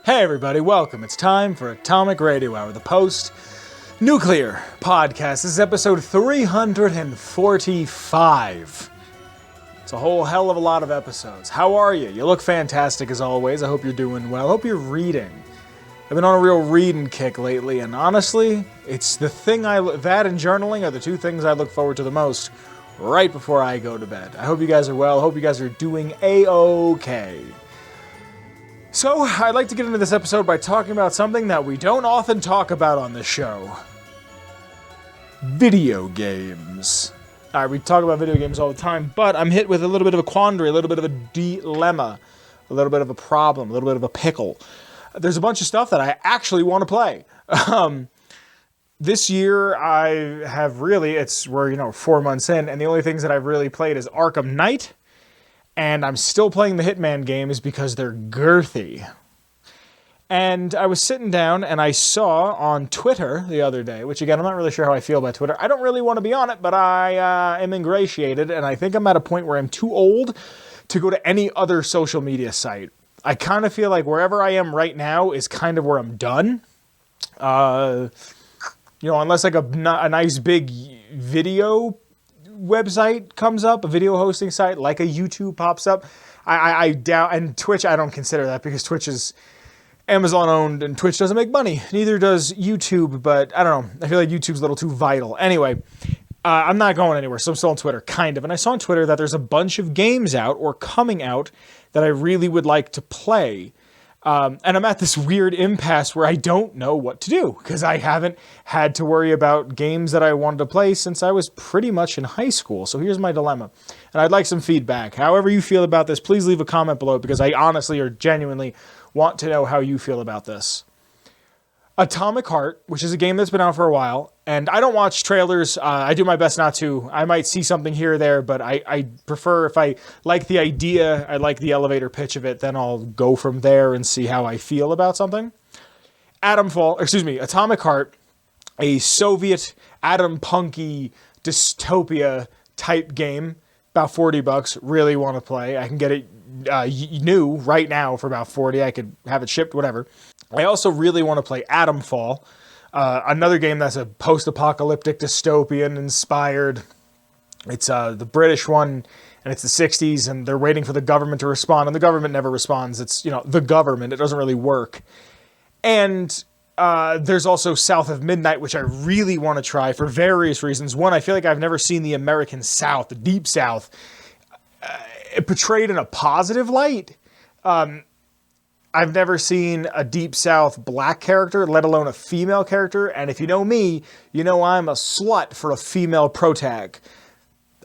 Hey everybody, welcome. It's time for Atomic Radio Hour, the post-nuclear podcast. This is episode 345. It's a whole hell of a lot of episodes. How are you? You look fantastic as always. I hope you're doing well. I hope you're reading. I've been on a real reading kick lately, and honestly, it's the thing that and journaling are the two things I look forward to the most right before I go to bed. I hope you guys are well. I hope you guys are doing A-okay. So, I'd like to get into this episode by talking about something that we don't often talk about on the show. Video games. Alright, we talk about video games all the time, but I'm hit with a little bit of a quandary, a little bit of a dilemma, a little bit of a problem, a little bit of a pickle. There's a bunch of stuff that I actually want to play. This year, I have really, we're 4 months in, and the only things that I've really played is Arkham Knight, and I'm still playing the Hitman games because they're girthy. And I was sitting down and I saw on Twitter the other day, which again, I'm not really sure how I feel about Twitter. I don't really want to be on it, but I am ingratiated, and I think I'm at a point where I'm too old to go to any other social media site. I kind of feel like wherever I am right now is kind of where I'm done. Unless like a nice big video website comes up, a video hosting site like a YouTube pops up, I doubt. And Twitch, I don't consider that because Twitch is Amazon owned and Twitch doesn't make money. Neither does YouTube, but I don't know. I feel like YouTube's a little too vital. Anyway, I'm not going anywhere, so I'm still on Twitter, kind of. And I saw on Twitter that there's a bunch of games out or coming out that I really would like to play. And I'm at this weird impasse where I don't know what to do because I haven't had to worry about games that I wanted to play since I was pretty much in high school. So here's my dilemma, and I'd like some feedback. However you feel about this, please leave a comment below because I honestly or genuinely want to know how you feel about this. Atomic Heart, which is a game that's been out for a while, and I don't watch trailers. I do my best not to. I might see something here or there, but I prefer if I like the idea, I like the elevator pitch of it, then I'll go from there and see how I feel about something. Atomic Heart, a Soviet atom punky dystopia type game, about $40. Really want to play. I can get it new right now for about $40. I could have it shipped, whatever. I also really want to play Atomfall, another game that's a post-apocalyptic dystopian inspired. It's the British one, and it's the 60s, and they're waiting for the government to respond, and the government never responds. It's, the government. It doesn't really work. And there's also South of Midnight, which I really want to try for various reasons. One, I feel like I've never seen the American South, the Deep South, portrayed in a positive light. I've never seen a Deep South black character, let alone a female character, and if you know me, you know I'm a slut for a female protag.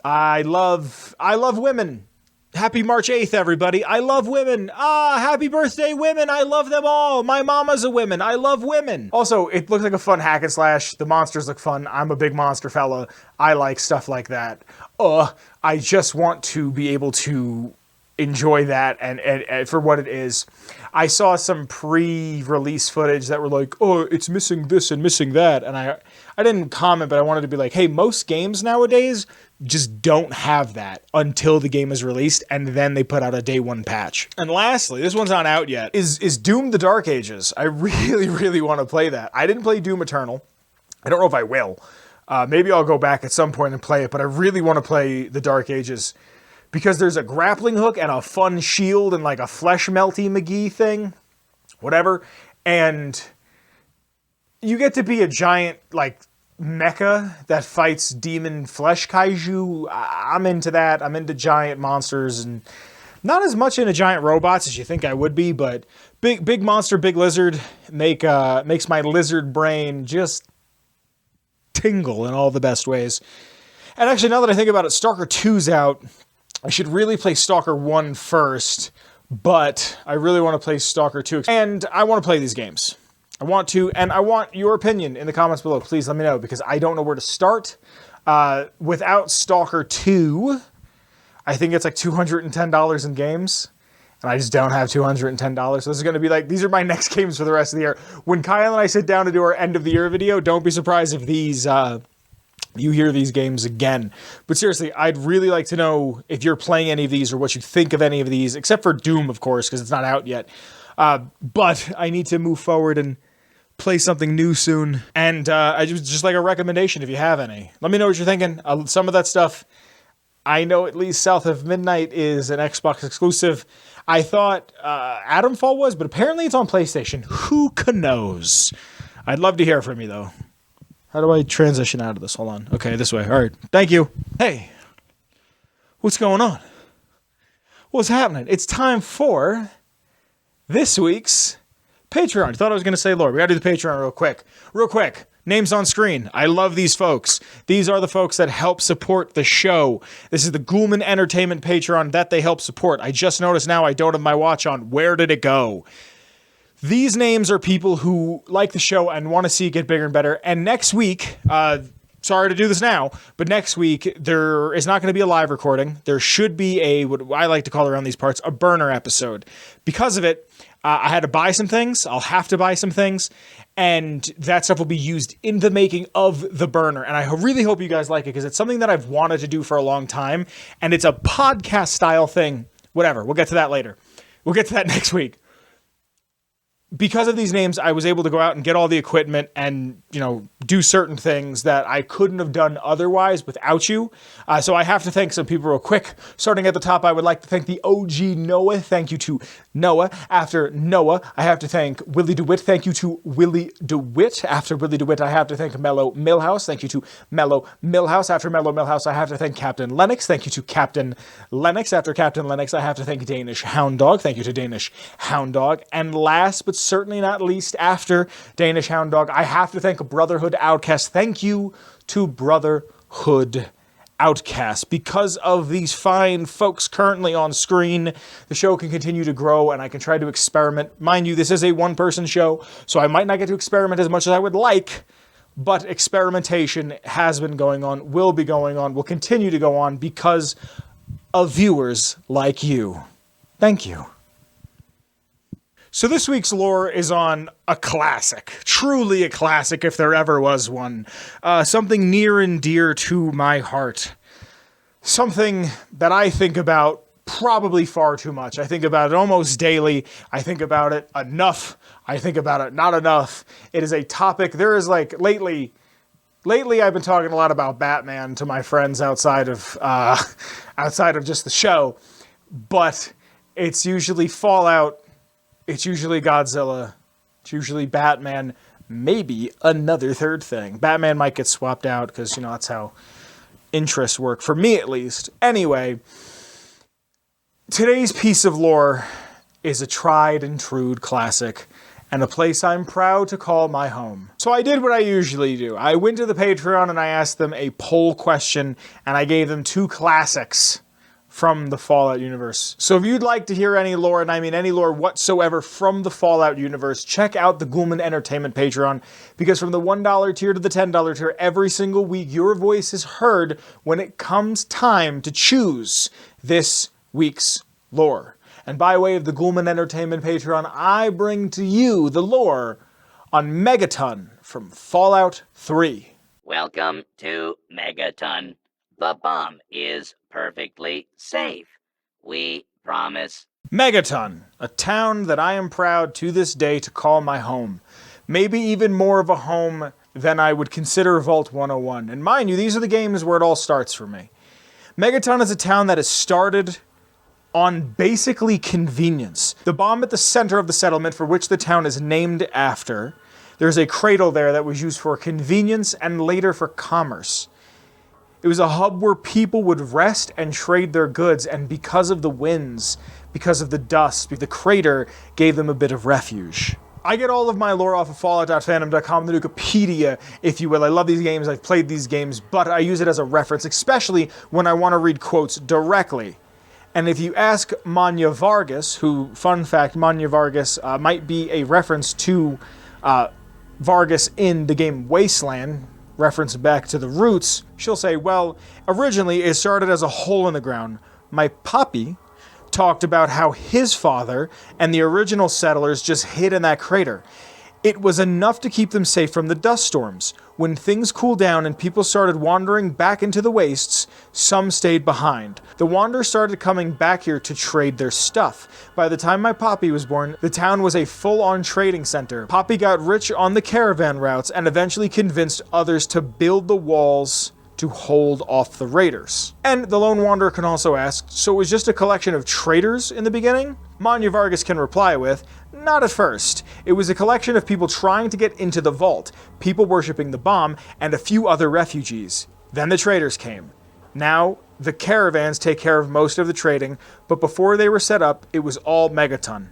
I love women. Happy March 8th, everybody. I love women. Happy birthday, women. I love them all. My mama's a woman. I love women. Also, it looks like a fun hack and slash. The monsters look fun. I'm a big monster fella. I like stuff like that. I just want to be able to enjoy that and for what it is. I saw some pre-release footage that were like, oh, it's missing this and missing that, and I didn't comment, but I wanted to be like, hey, most games nowadays just don't have that until the game is released, and then they put out a day one patch. And lastly, this one's not out yet, is Doom: The Dark Ages. I really, really want to play that. I didn't play Doom Eternal. I don't know if I will. Maybe I'll go back at some point and play it, but I really want to play The Dark Ages because there's a grappling hook and a fun shield and like a flesh melty McGee thing, whatever. And you get to be a giant like mecha that fights demon flesh kaiju. I'm into that. I'm into giant monsters and not as much into giant robots as you think I would be, but big monster, big lizard makes my lizard brain just tingle in all the best ways. And actually, now that I think about it, Stalker 2's out. I should really play Stalker 1 first, but I really want to play Stalker 2. And I want to play these games. I want to, and I want your opinion in the comments below. Please let me know, because I don't know where to start. Without Stalker 2, I think it's like $210 in games. And I just don't have $210. So this is going to be like, these are my next games for the rest of the year. When Kyle and I sit down to do our end of the year video, don't be surprised if these you hear these games again. But seriously, I'd really like to know if you're playing any of these or what you think of any of these, except for Doom, of course, because it's not out yet. But I need to move forward and play something new soon. And I just like a recommendation if you have any. Let me know what you're thinking. Some of that stuff, I know at least South of Midnight is an Xbox exclusive. I thought Atomfall was, but apparently it's on PlayStation. Who knows? I'd love to hear from you, though. How do I transition out of this? Hold on. Okay, this way. All right. Thank you. Hey, what's going on? What's happening? It's time for this week's Patreon. You thought I was going to say Lord. We got to do the Patreon real quick. Real quick. Names on screen. I love these folks. These are the folks that help support the show. This is the Ghoulman Entertainment Patreon that they help support. I just noticed now I don't have my watch on. Where did it go? These names are people who like the show and want to see it get bigger and better. And next week, sorry to do this now, but next week there is not going to be a live recording. There should be what I like to call around these parts, a burner episode. Because of it, I had to buy some things. I'll have to buy some things. And that stuff will be used in the making of the burner. And I really hope you guys like it because it's something that I've wanted to do for a long time. And it's a podcast style thing. Whatever. We'll get to that later. We'll get to that next week. Because of these names, I was able to go out and get all the equipment and, do certain things that I couldn't have done otherwise without you. So I have to thank some people real quick. Starting at the top, I would like to thank the OG Noah. Thank you to Noah. After Noah, I have to thank Willy DuWitt. Thank you to Willy DuWitt. After Willy DuWitt, I have to thank Mellow Milhouse. Thank you to Mellow Milhouse. After Mellow Milhouse, I have to thank Captain Lennox. Thank you to Captain Lennox. After Captain Lennox, I have to thank DanishHoundDog. Thank you to DanishHoundDog. And last but certainly not least, after DanishHoundDog, I have to thank Brotherhood Outcast. Thank you to Brotherhood Outcast. Because of these fine folks currently on screen, the show can continue to grow and I can try to experiment. Mind you, this is a one-person show, so I might not get to experiment as much as I would like, but experimentation has been going on, will be going on, will continue to go on because of viewers like you. Thank you. So this week's lore is on a classic, truly a classic if there ever was one. Something near and dear to my heart. Something that I think about probably far too much. I think about it almost daily. I think about it enough. I think about it not enough. It is a topic. There is lately I've been talking a lot about Batman to my friends outside of just the show, but it's usually Fallout. It's usually Godzilla, it's usually Batman, maybe another third thing. Batman might get swapped out because, that's how interests work, for me at least. Anyway, today's piece of lore is a tried and true classic and a place I'm proud to call my home. So I did what I usually do. I went to the Patreon and I asked them a poll question and I gave them 2 classics from the Fallout universe. So if you'd like to hear any lore, and I mean any lore whatsoever from the Fallout universe, check out the Ghoulman Entertainment Patreon, because from the $1 tier to the $10 tier, every single week your voice is heard when it comes time to choose this week's lore. And by way of the Ghoulman Entertainment Patreon, I bring to you the lore on Megaton from Fallout 3. Welcome to Megaton. The bomb is perfectly safe. We promise. Megaton, a town that I am proud to this day to call my home. Maybe even more of a home than I would consider Vault 101. And mind you, these are the games where it all starts for me. Megaton is a town that has started on basically convenience. The bomb at the center of the settlement, for which the town is named after, there's a cradle there that was used for convenience and later for commerce. It was a hub where people would rest and trade their goods, and because of the winds, because of the dust, the crater gave them a bit of refuge. I get all of my lore off of fallout.fandom.com, the Wikipedia, if you will. I love these games, I've played these games, but I use it as a reference, especially when I want to read quotes directly. And if you ask Manya Vargas, who, fun fact, Manya Vargas might be a reference to Vargas in the game Wasteland, reference back to the roots, she'll say, well, originally it started as a hole in the ground. My puppy talked about how his father and the original settlers just hid in that crater. It was enough to keep them safe from the dust storms. When things cooled down and people started wandering back into the wastes, some stayed behind. The wanderers started coming back here to trade their stuff. By the time my Poppy was born, the town was a full-on trading center. Poppy got rich on the caravan routes and eventually convinced others to build the walls to hold off the raiders. And the lone wanderer can also ask, so it was just a collection of traitors in the beginning? Manya Vargas can reply with, not at first. It was a collection of people trying to get into the vault, people worshipping the bomb, and a few other refugees. Then the traders came. Now, the caravans take care of most of the trading, but before they were set up, it was all Megaton.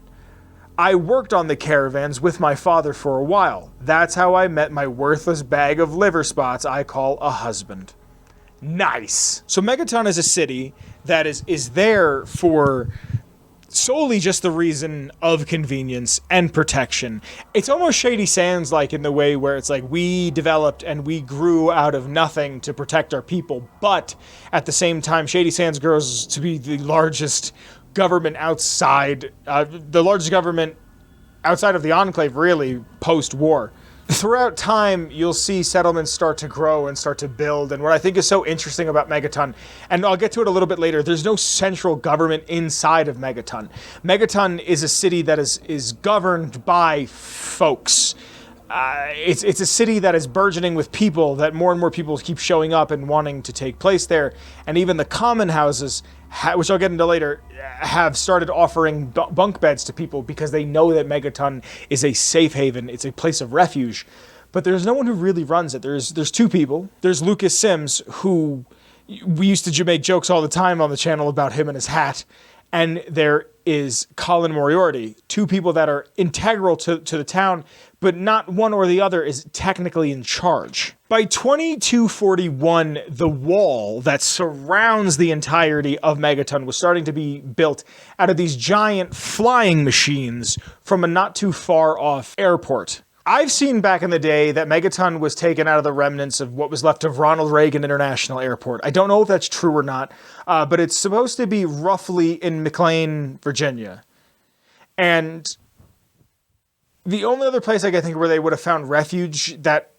I worked on the caravans with my father for a while. That's how I met my worthless bag of liver spots I call a husband. Nice. So Megaton is a city that is there for solely just the reason of convenience and protection. It's almost Shady Sands like in the way where it's like we developed and we grew out of nothing to protect our people, but at the same time Shady Sands grows to be the largest government outside of the Enclave, really, post-war. Throughout time, you'll see settlements start to grow and start to build, and what I think is so interesting about Megaton, and I'll get to it a little bit later, there's no central government inside of Megaton. Megaton is a city that is governed by folks. It's a city that is burgeoning with people, that more and more people keep showing up and wanting to take place there, and even the common houses, which I'll get into later, have started offering bunk beds to people because they know that Megaton is a safe haven, it's a place of refuge. But there's no one who really runs it. There's two people. There's Lucas Sims, who we used to make jokes all the time on the channel about him and his hat, and there is Colin Moriarty, two people that are integral to the town, but not one or the other is technically in charge. By 2241, the wall that surrounds the entirety of Megaton was starting to be built out of these giant flying machines from a not too far off airport. I've seen back in the day that Megaton was taken out of the remnants of what was left of Ronald Reagan International Airport. I don't know if that's true or not, but it's supposed to be roughly in McLean, Virginia. And the only other place I can think where they would have found refuge that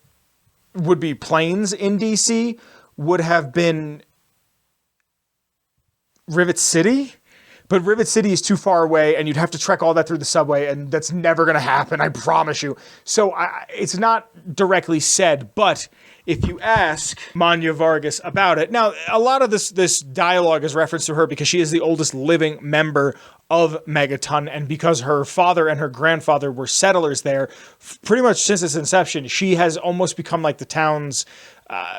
would be planes in DC would have been Rivet City. But Rivet City is too far away, and you'd have to trek all that through the subway, and that's never going to happen, I promise you. So it's not directly said, but if you ask Manya Vargas about it... Now, a lot of this dialogue is reference to her because she is the oldest living member of Megaton, and because her father and her grandfather were settlers there, pretty much since its inception, she has almost become like the town's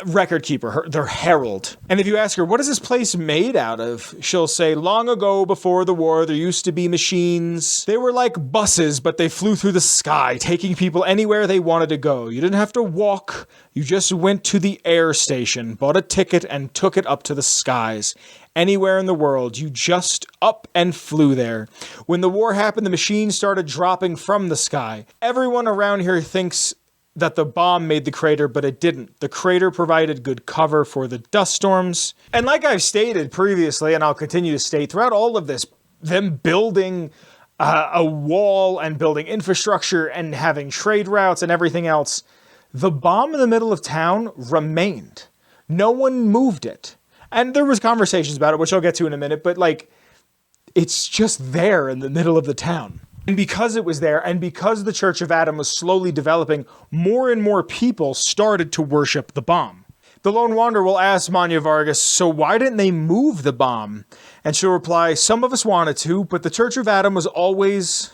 record keeper, their herald. And if you ask her, what is this place made out of? She'll say, long ago before the war, there used to be machines. They were like buses, but they flew through the sky, taking people anywhere they wanted to go. You didn't have to walk. You just went to the air station, bought a ticket, and took it up to the skies. Anywhere in the world, you just up and flew there. When the war happened, the machines started dropping from the sky. Everyone around here thinks that the bomb made the crater, but it didn't. The crater provided good cover for the dust storms. And like I've stated previously, and I'll continue to state, throughout all of this, them building a wall and building infrastructure and having trade routes and everything else, the bomb in the middle of town remained. No one moved it. And there was conversations about it, which I'll get to in a minute, but like, it's just there in the middle of the town. And because it was there, and because the Church of Adam was slowly developing, more and more people started to worship the bomb. The Lone Wanderer will ask Manya Vargas, so why didn't they move the bomb? And she'll reply, some of us wanted to, but the Church of Adam was always...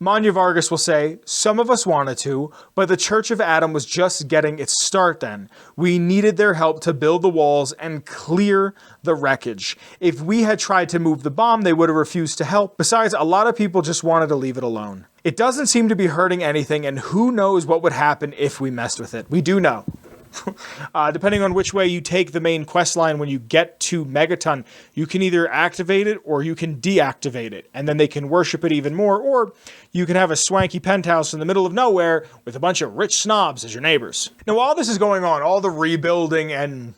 Manya Vargas will say, some of us wanted to, but the Church of Adam was just getting its start then. We needed their help to build the walls and clear the wreckage. If we had tried to move the bomb, they would have refused to help. Besides, a lot of people just wanted to leave it alone. It doesn't seem to be hurting anything, and who knows what would happen if we messed with it. We do know. Depending on which way you take the main quest line when you get to Megaton, you can either activate it or you can deactivate it, and then they can worship it even more, or you can have a swanky penthouse in the middle of nowhere with a bunch of rich snobs as your neighbors. Now, while this is going on, all the rebuilding and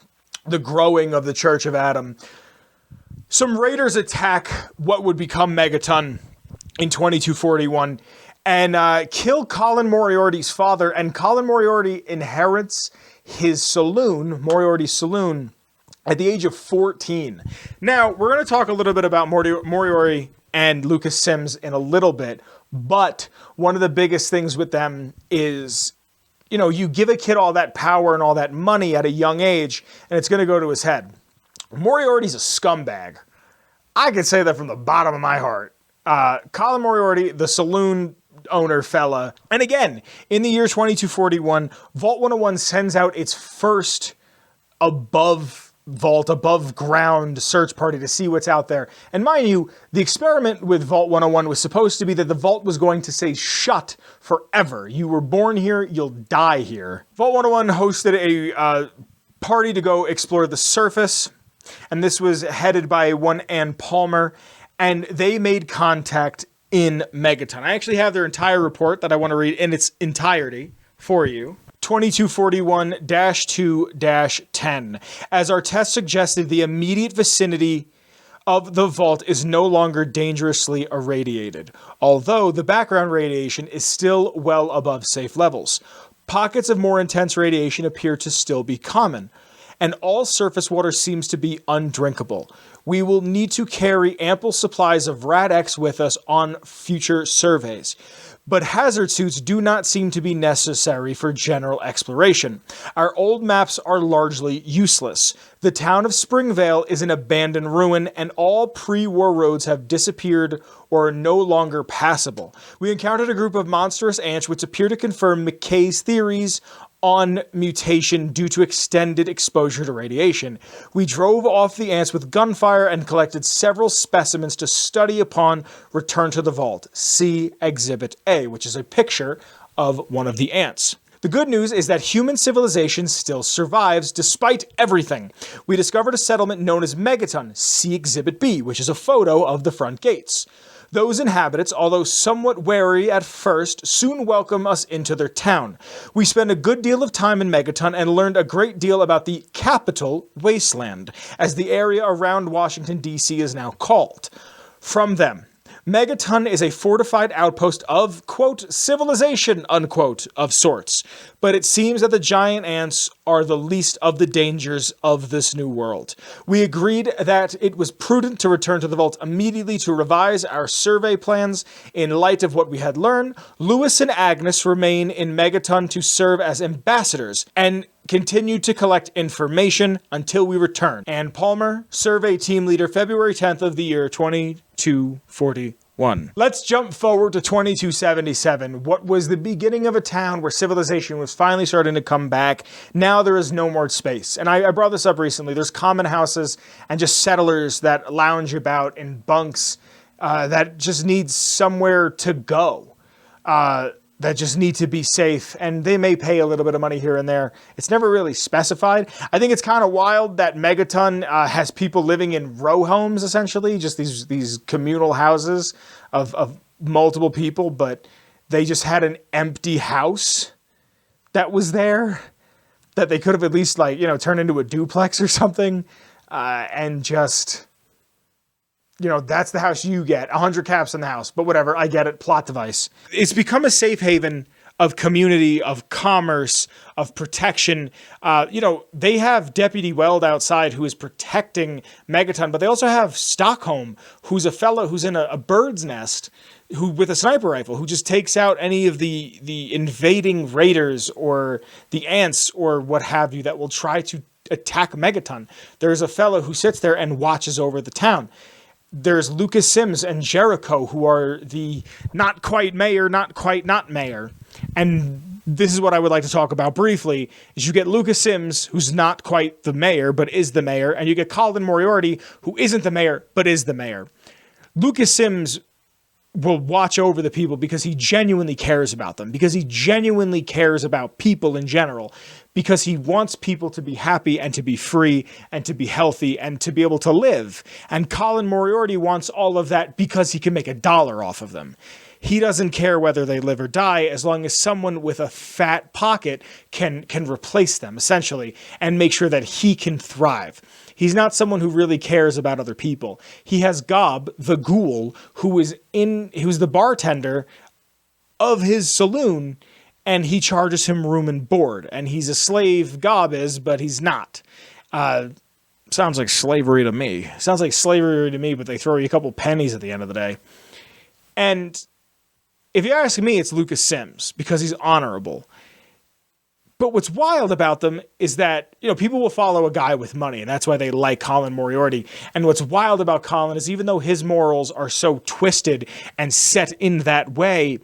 the growing of the Church of Adam, some raiders attack what would become Megaton in 2241 and kill Colin Moriarty's father. And Colin Moriarty inherits his saloon, Moriarty's saloon, at the age of 14. Now, we're going to talk a little bit about Moriarty and Lucas Sims in a little bit, but one of the biggest things with them is, you know, you give a kid all that power and all that money at a young age, and it's going to go to his head. Moriarty's a scumbag. I can say that from the bottom of my heart. Colin Moriarty, the saloon owner fella. And again, in the year 2241, Vault 101 sends out its first above ground search party to see what's out there. And mind you, the experiment with Vault 101 was supposed to be that the vault was going to say shut forever. You were born here, you'll die here. Vault 101 hosted a party to go explore the surface, and this was headed by one Ann Palmer, and they made contact in Megaton. I actually have their entire report that I want to read in its entirety for you. 2241-2-10. As our test suggested, the immediate vicinity of the vault is no longer dangerously irradiated, although the background radiation is still well above safe levels. Pockets of more intense radiation appear to still be common, and all surface water seems to be undrinkable. We will need to carry ample supplies of Rad-X with us on future surveys, but hazard suits do not seem to be necessary for general exploration. Our old maps are largely useless. The town of Springvale is an abandoned ruin, and all pre-war roads have disappeared or are no longer passable. We encountered a group of monstrous ants which appear to confirm McKay's theories on mutation due to extended exposure to radiation. We drove off the ants with gunfire and collected several specimens to study upon return to the vault. See Exhibit A, which is a picture of one of the ants. The good news is that human civilization still survives despite everything. We discovered a settlement known as Megaton. See Exhibit B, which is a photo of the front gates. Those inhabitants, although somewhat wary at first, soon welcome us into their town. We spent a good deal of time in Megaton and learned a great deal about the capital wasteland, as the area around Washington, D.C. is now called. From them, Megaton is a fortified outpost of, quote, civilization, unquote, of sorts. But it seems that the giant ants are the least of the dangers of this new world. We agreed that it was prudent to return to the vault immediately to revise our survey plans. In light of what we had learned, Lewis and Agnes remain in Megaton to serve as ambassadors and continue to collect information until we return. Ann Palmer, survey team leader, February 10th of the year 2241. Let's jump forward to 2277. What was the beginning of a town where civilization was finally starting to come back. Now there is no more space. And I brought this up recently. There's common houses and just settlers that lounge about in bunks that just need somewhere to go. That just need to be safe, and they may pay a little bit of money here and there. It's never really specified. I think it's kind of wild that Megaton has people living in row homes, essentially, just these communal houses of multiple people, but they just had an empty house that was there that they could have at least, like, you know, turned into a duplex or something, and just, you know, that's the house you get. 100 caps in the house. But whatever, I get it. Plot device. It's become a safe haven of community, of commerce, of protection. You know, they have Deputy Weld outside who is protecting Megaton, but they also have Stockholm, who's a fellow who's in a bird's nest who with a sniper rifle who just takes out any of the invading raiders or the ants or what have you that will try to attack Megaton. There's a fellow who sits there and watches over the town. There's Lucas Sims and Jericho, who are the not quite mayor, not quite not mayor. And this is what I would like to talk about briefly, is you get Lucas Sims, who's not quite the mayor, but is the mayor, and you get Colin Moriarty, who isn't the mayor, but is the mayor. Lucas Sims will watch over the people because he genuinely cares about them, because he genuinely cares about people in general. because he wants people to be happy and to be free and to be healthy and to be able to live. And Colin Moriarty wants all of that because he can make $1 off of them. He doesn't care whether they live or die as long as someone with a fat pocket can replace them, essentially, and make sure that he can thrive. He's not someone who really cares about other people. He has Gob, the ghoul, who's the bartender of his saloon, and he charges him room and board. And he's a slave, Gob is, but he's not. Sounds like slavery to me. Sounds like slavery to me, but they throw you a couple pennies at the end of the day. And if you ask me, it's Lucas Sims, because he's honorable. But what's wild about them is that, people will follow a guy with money, and that's why they like Colin Moriarty. And what's wild about Colin is even though his morals are so twisted and set in that way,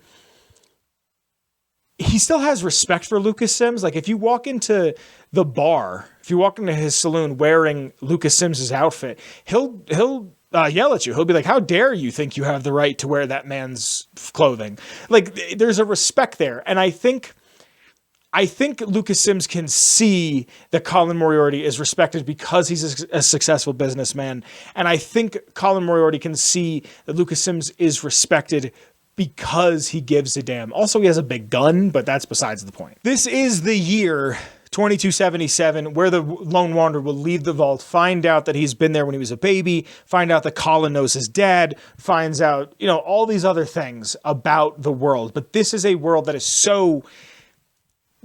he still has respect for Lucas Sims. Like, if you walk into the bar, if you walk into his saloon wearing Lucas Sims's outfit, he'll yell at you. He'll be like, how dare you think you have the right to wear that man's clothing? Like, there's a respect there. And I think Lucas Sims can see that Colin Moriarty is respected because he's a successful businessman. And I think Colin Moriarty can see that Lucas Sims is respected because he gives a damn. Also, he has a big gun, but that's besides the point. This is the year 2277, where the Lone Wanderer will leave the vault, find out that he's been there when he was a baby, find out that Colin knows his dad, finds out, all these other things about the world. But this is a world that is so...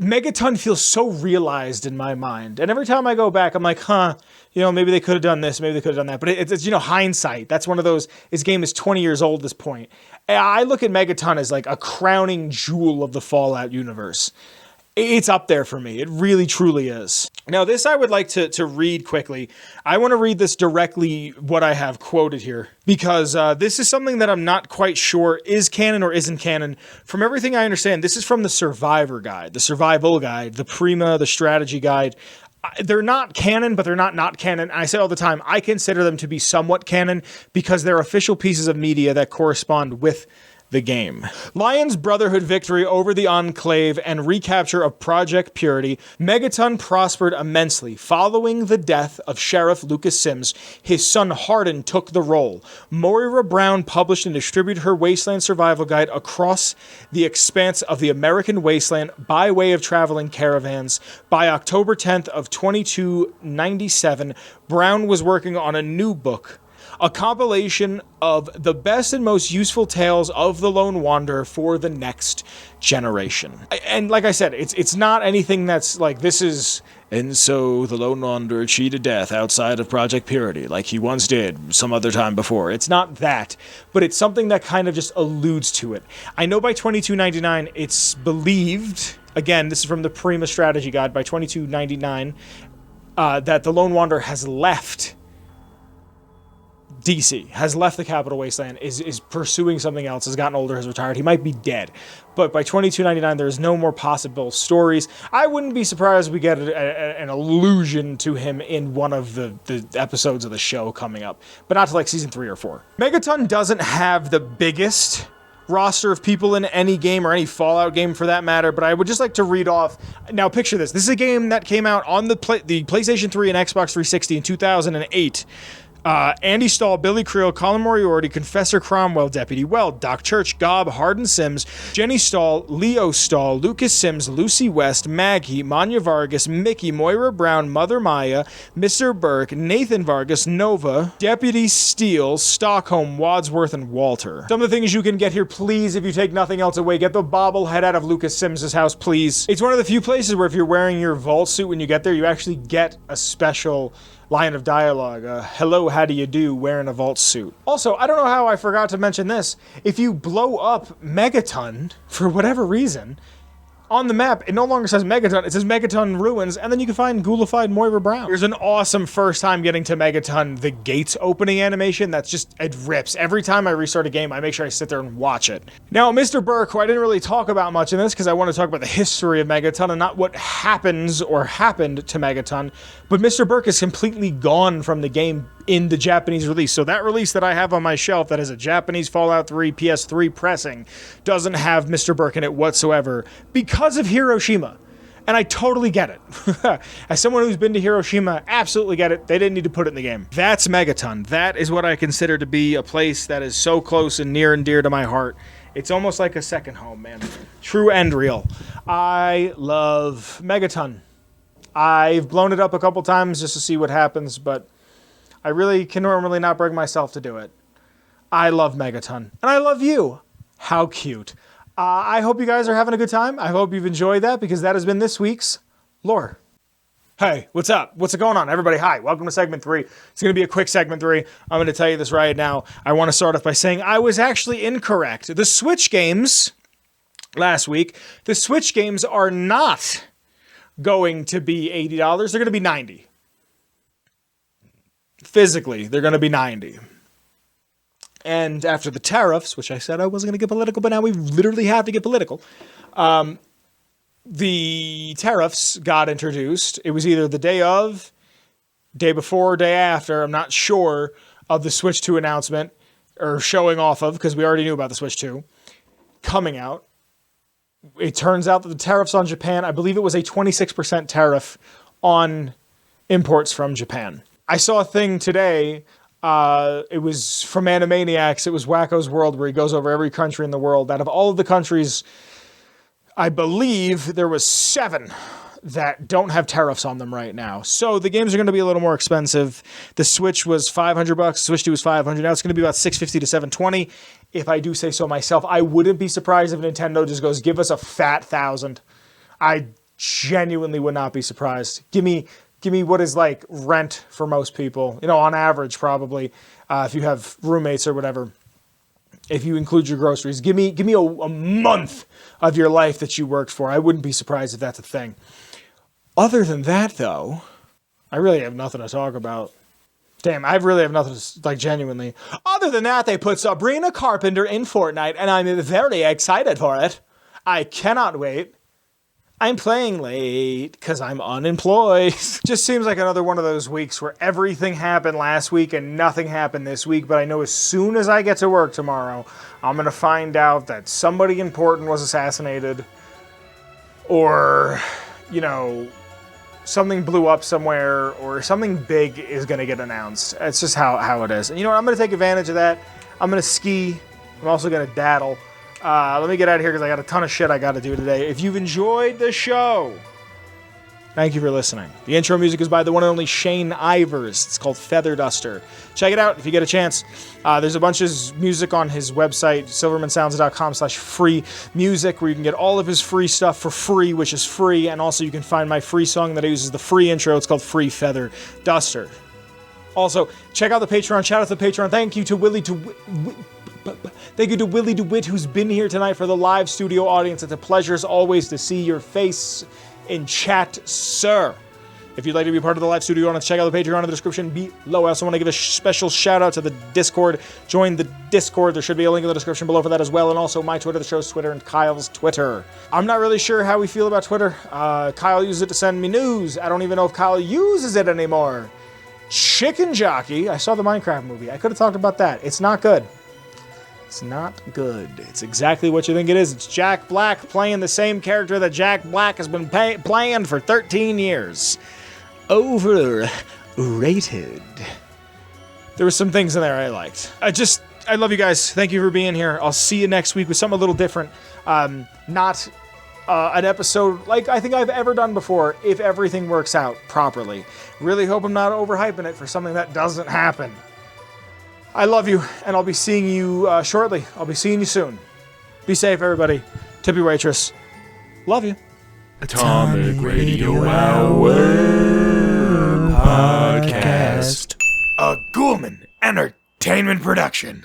Megaton feels so realized in my mind. And every time I go back, I'm like, maybe they could have done this, maybe they could have done that. But it's hindsight. That's one of those, this game is 20 years old at this point. I look at Megaton as like a crowning jewel of the Fallout universe. It's up there for me. It really, truly is. Now, this I would like to read quickly. I want to read this directly, what I have quoted here, because this is something that I'm not quite sure is canon or isn't canon. From everything I understand, this is from the Survivor Guide, the Survival Guide, the Prima, the Strategy Guide. They're not canon, but they're not canon. I say all the time, I consider them to be somewhat canon because they're official pieces of media that correspond with the game. Lion's Brotherhood victory over the Enclave and recapture of Project Purity, Megaton prospered immensely. Following the death of Sheriff Lucas Sims, his son Hardin took the role. Moira Brown published and distributed her Wasteland Survival Guide across the expanse of the American wasteland by way of traveling caravans. By October 10th of 2297, Brown was working on a new book, a compilation of the best and most useful tales of the Lone Wanderer for the next generation. And like I said, it's not anything that's like, this is, and so the Lone Wanderer cheated death outside of Project Purity, like he once did some other time before. It's not that, but it's something that kind of just alludes to it. I know by 2299, it's believed, again, this is from the Prima Strategy Guide, by 2299, that the Lone Wanderer has left DC, has left the Capital Wasteland, is pursuing something else, has gotten older, has retired. He might be dead. But by 2299, there's no more possible stories. I wouldn't be surprised if we get an allusion to him in one of the episodes of the show coming up. But not to like season 3 or 4. Megaton doesn't have the biggest roster of people in any game or any Fallout game for that matter, but I would just like to read off. Now picture this. This is a game that came out on the PlayStation 3 and Xbox 360 in 2008. Andy Stahl, Billy Creel, Colin Moriarty, Confessor Cromwell, Deputy Weld, Doc Church, Gob, Hardin Sims, Jenny Stahl, Leo Stahl, Lucas Sims, Lucy West, Maggie, Manya Vargas, Mickey, Moira Brown, Mother Maya, Mr. Burke, Nathan Vargas, Nova, Deputy Steele, Stockholm, Wadsworth, and Walter. Some of the things you can get here, please, if you take nothing else away, get the bobblehead out of Lucas Sims' house, please. It's one of the few places where if you're wearing your vault suit when you get there, you actually get a special line of dialogue. Hello, how do you do, wearing a vault suit. Also, I don't know how I forgot to mention this. If you blow up Megaton, for whatever reason, on the map, it no longer says Megaton, it says Megaton Ruins, and then you can find ghoulified Moira Brown. There's an awesome first time getting to Megaton, the gates opening animation, that's just, it rips. Every time I restart a game, I make sure I sit there and watch it. Now, Mr. Burke, who I didn't really talk about much in this, because I want to talk about the history of Megaton and not what happens or happened to Megaton, but Mr. Burke is completely gone from the game in the Japanese release. So that release that I have on my shelf that is a Japanese Fallout 3 PS3 pressing doesn't have Mr. Burke in it whatsoever because of Hiroshima. And I totally get it. As someone who's been to Hiroshima, absolutely get it. They didn't need to put it in the game. That's Megaton. That is what I consider to be a place that is so close and near and dear to my heart. It's almost like a second home, man. True and real. I love Megaton. I've blown it up a couple times just to see what happens, but I really can normally not bring myself to do it. I love Megaton. And I love you. How cute. I hope you guys are having a good time. I hope you've enjoyed that, because that has been this week's lore. Hey, what's up? What's going on? Everybody, hi. Welcome to segment 3. It's going to be a quick segment 3. I'm going to tell you this right now. I want to start off by saying I was actually incorrect. The Switch games last week, the Switch games are not going to be $80. They're going to be $90. Physically, they're going to be $90. And after the tariffs, which I said I wasn't going to get political, but now we literally have to get political, the tariffs got introduced. It was either the day of, day before, or day after, I'm not sure, of the Switch 2 announcement, or showing off of, because we already knew about the Switch 2, coming out. It turns out that the tariffs on Japan, I believe it was a 26% tariff on imports from Japan. I saw a thing today. It was from Animaniacs. It was Wacko's World, where he goes over every country in the world. Out of all of the countries, I believe there was 7 that don't have tariffs on them right now. So the games are going to be a little more expensive. The Switch was $500. Switch 2 was $500. Now it's going to be about $650 to $720. If I do say so myself, I wouldn't be surprised if Nintendo just goes, give us a fat 1,000. I genuinely would not be surprised. Give me what is like rent for most people, on average, probably, if you have roommates or whatever, if you include your groceries. Give me a month of your life that you worked for. I wouldn't be surprised if that's a thing. Other than that, though, I really have nothing to talk about. Damn, I really have nothing to, genuinely. Other than that, they put Sabrina Carpenter in Fortnite, and I'm very excited for it. I cannot wait. I'm playing late because I'm unemployed. Just seems like another one of those weeks where everything happened last week and nothing happened this week, but I know as soon as I get to work tomorrow, I'm going to find out that somebody important was assassinated, or, something blew up somewhere, or something big is going to get announced. It's just how it is. And you know what? I'm going to take advantage of that. I'm going to ski. I'm also going to daddle. Let me get out of here because I got a ton of shit I got to do today. If you've enjoyed the show, thank you for listening. The intro music is by the one and only Shane Ivers. It's called Feather Duster. Check it out if you get a chance. There's a bunch of music on his website, silvermansounds.com/free music, where you can get all of his free stuff for free, which is free. And also you can find my free song that I use as the free intro. It's called Free Feather Duster. Also, check out the Patreon. Shout out to the Patreon. Thank you to Willy DuWitt, who's been here tonight for the live studio audience. It's a pleasure, as always, to see your face in chat, sir. If you'd like to be part of the live studio audience, check out the Patreon in the description below. I also want to give a special shout out to the Discord. Join the Discord. There should be a link in the description below for that as well. And also my Twitter, the show's Twitter, and Kyle's Twitter. I'm not really sure how we feel about Twitter. Kyle uses it to send me news. I don't even know if Kyle uses it anymore. Chicken Jockey. I saw the Minecraft movie. I could have talked about that. It's not good. It's not good. It's exactly what you think it is. It's Jack Black playing the same character that Jack Black has been playing for 13 years. Overrated. There were some things in there I liked. I love you guys. Thank you for being here. I'll see you next week with something a little different. Not an episode like I think I've ever done before, if everything works out properly. Really hope I'm not overhyping it for something that doesn't happen. I love you, and I'll be seeing you shortly. I'll be seeing you soon. Be safe, everybody. Tip your waitress. Love you. Atomic Radio Hour Podcast. A Ghoulman Entertainment production.